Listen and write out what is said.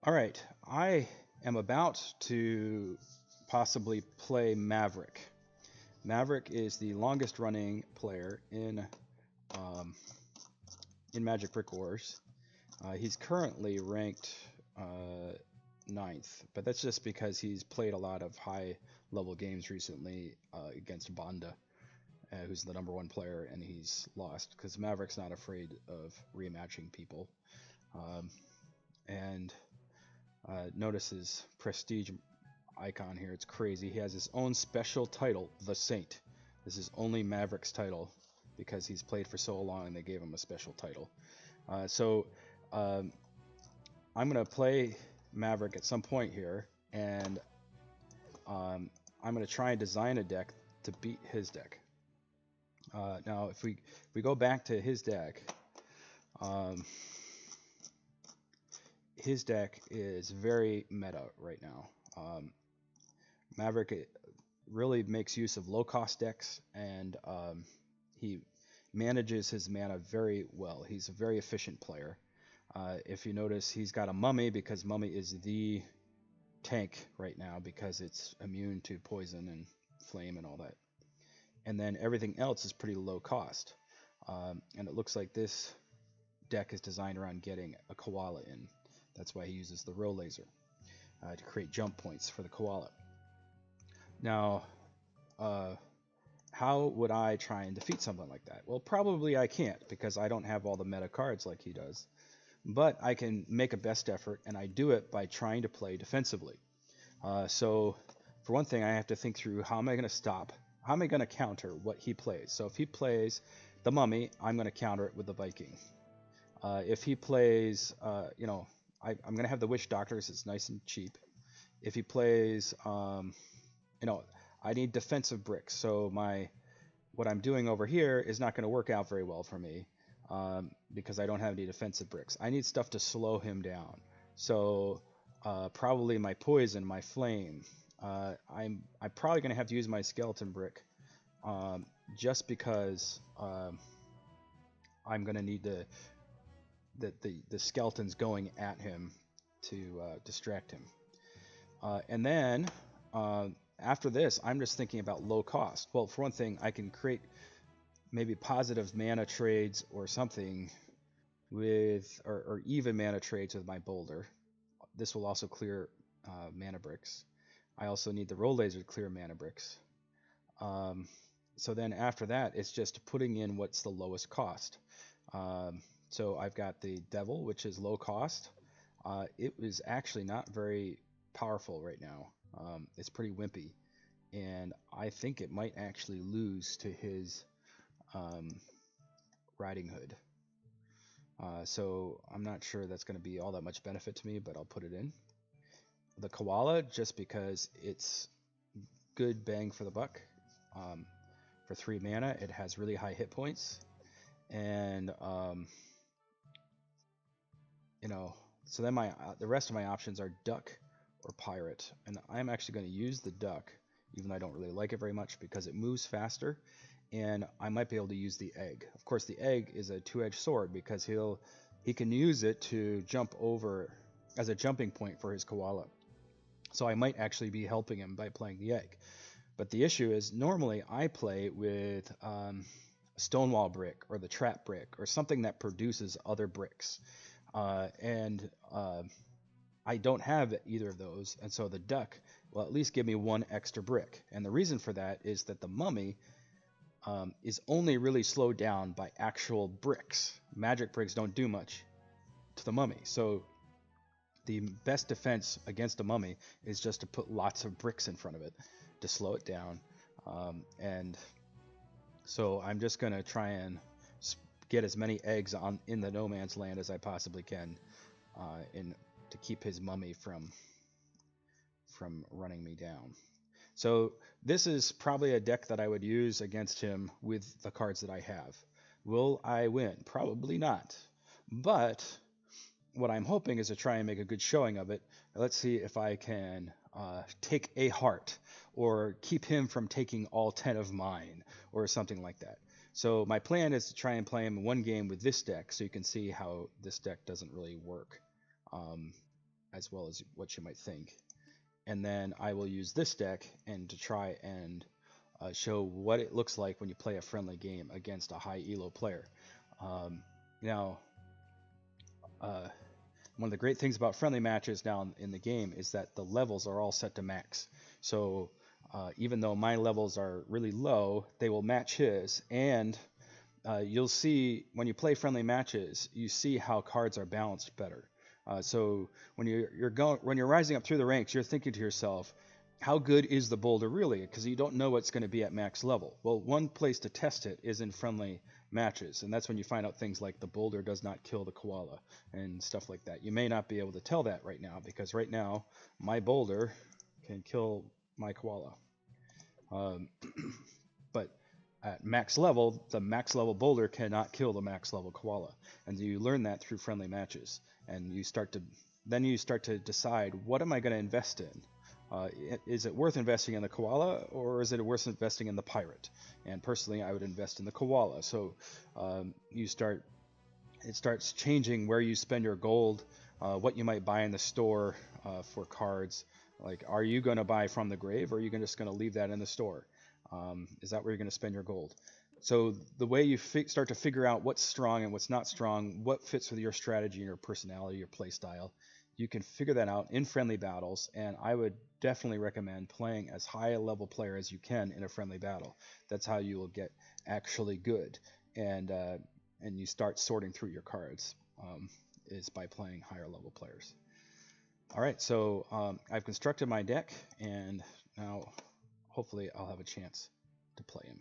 All right, I am about to possibly play Maverick. Maverick is the longest running player um, in Magic Brick Wars. He's currently ranked uh, ninth, but that's just because he's played a lot of high level games recently against Banda, who's the number one player, and he's lost because Maverick's not afraid of rematching people. Um, and Notice his prestige icon here. It's crazy. He has his own special title, the Saint. This is only Maverick's title because he's played for so long and they gave him a special title. So um, I'm going to play Maverick at some point here, and I'm going to try and design a deck to beat his deck. Now, if we go back to um, his deck is very meta right now. Maverick really makes use of low cost decks, and he manages his mana very well. He's a very efficient player. If you notice, he's got a mummy because mummy is the tank right now because it's immune to poison and flame and all that. And then everything else is pretty low cost. And it looks like this deck is designed around getting a koala in. That's why he uses the row laser to create jump points for the koala. Now, uh, how would I try and defeat something like that? Well, probably I can't because I don't have all the meta cards like he does. But I can make a best effort, and I do it by trying to play defensively. So, for one thing, I have to think through how am I going to stop? How am I going to counter what he plays? So, if he plays the mummy, I'm going to counter it with the Viking. If he plays, I'm going to have the witch doctors. It's nice and cheap. If he plays, I need defensive bricks. So what I'm doing over here is not going to work out very well for me because I don't have any defensive bricks. I need stuff to slow him down. So probably my poison, my flame. I'm probably going to have to use my skeleton brick just because I'm going to need the skeletons going at him to distract him. And then after this, I'm just thinking about low cost. Well, for one thing, I can create maybe positive mana trades or something or even mana trades with my boulder. This will also clear mana bricks. I also need the roll laser to clear mana bricks. So then after that, it's just putting in what's the lowest cost. So I've got the devil, which is low cost. It was actually not very powerful right now. It's pretty wimpy, and I think it might actually lose to his Riding Hood. So I'm not sure that's going to be all that much benefit to me, but I'll put it in. The koala, just because it's good bang for the buck. For 3 mana, it has really high hit points, and so then the rest of my options are duck or pirate, and I'm actually going to use the duck, even though I don't really like it very much because it moves faster, and I might be able to use the egg. Of course, the egg is a two-edged sword because he can use it to jump over as a jumping point for his koala. So I might actually be helping him by playing the egg. But the issue is normally I play with stonewall brick or the trap brick or something that produces other bricks. And I don't have either of those, and so the duck will at least give me 1 extra brick. And the reason for that is that the mummy is only really slowed down by actual bricks. Magic bricks don't do much to the mummy. So the best defense against a mummy is just to put lots of bricks in front of it to slow it down. And so I'm just going to try and get as many eggs in the no man's land as I possibly can to keep his mummy from running me down. So this is probably a deck that I would use against him with the cards that I have. Will I win? Probably not. But what I'm hoping is to try and make a good showing of it. Let's see if I can take a heart or keep him from taking all 10 of mine or something like that. So my plan is to try and play him in one game with this deck so you can see how this deck doesn't really work. as well as what you might think. And then I will use this deck and to try and show what it looks like when you play a friendly game against a high elo player. Um, now, uh, one of the great things about friendly matches now in the game is that the levels are all set to max. So even though my levels are really low, they will match his. And you'll see when you play friendly matches, you see how cards are balanced better. So when you're rising up through the ranks, you're thinking to yourself, how good is the boulder really? Because you don't know what's going to be at max level. Well, one place to test it is in friendly matches, and that's when you find out things like the boulder does not kill the koala and stuff like that. You may not be able to tell that right now, because right now my boulder can kill my koala. But at max level, the max level boulder cannot kill the max level koala, and you learn that through friendly matches. And you start to decide, what am I going to invest in? Is it worth investing in the koala, or is it worth investing in the pirate? And personally, I would invest in the koala. So it starts changing where you spend your gold, what you might buy in the store for cards. Like, are you going to buy from the grave, or are you just going to leave that in the store? Is that where you're going to spend your gold? So the way you start to figure out what's strong and what's not strong, what fits with your strategy and your personality, your play style, you can figure that out in friendly battles. And I would definitely recommend playing as high a level player as you can in a friendly battle. That's how you will get actually good. And you start sorting through your cards, is by playing higher level players. All right, so I've constructed my deck, and now hopefully I'll have a chance to play him.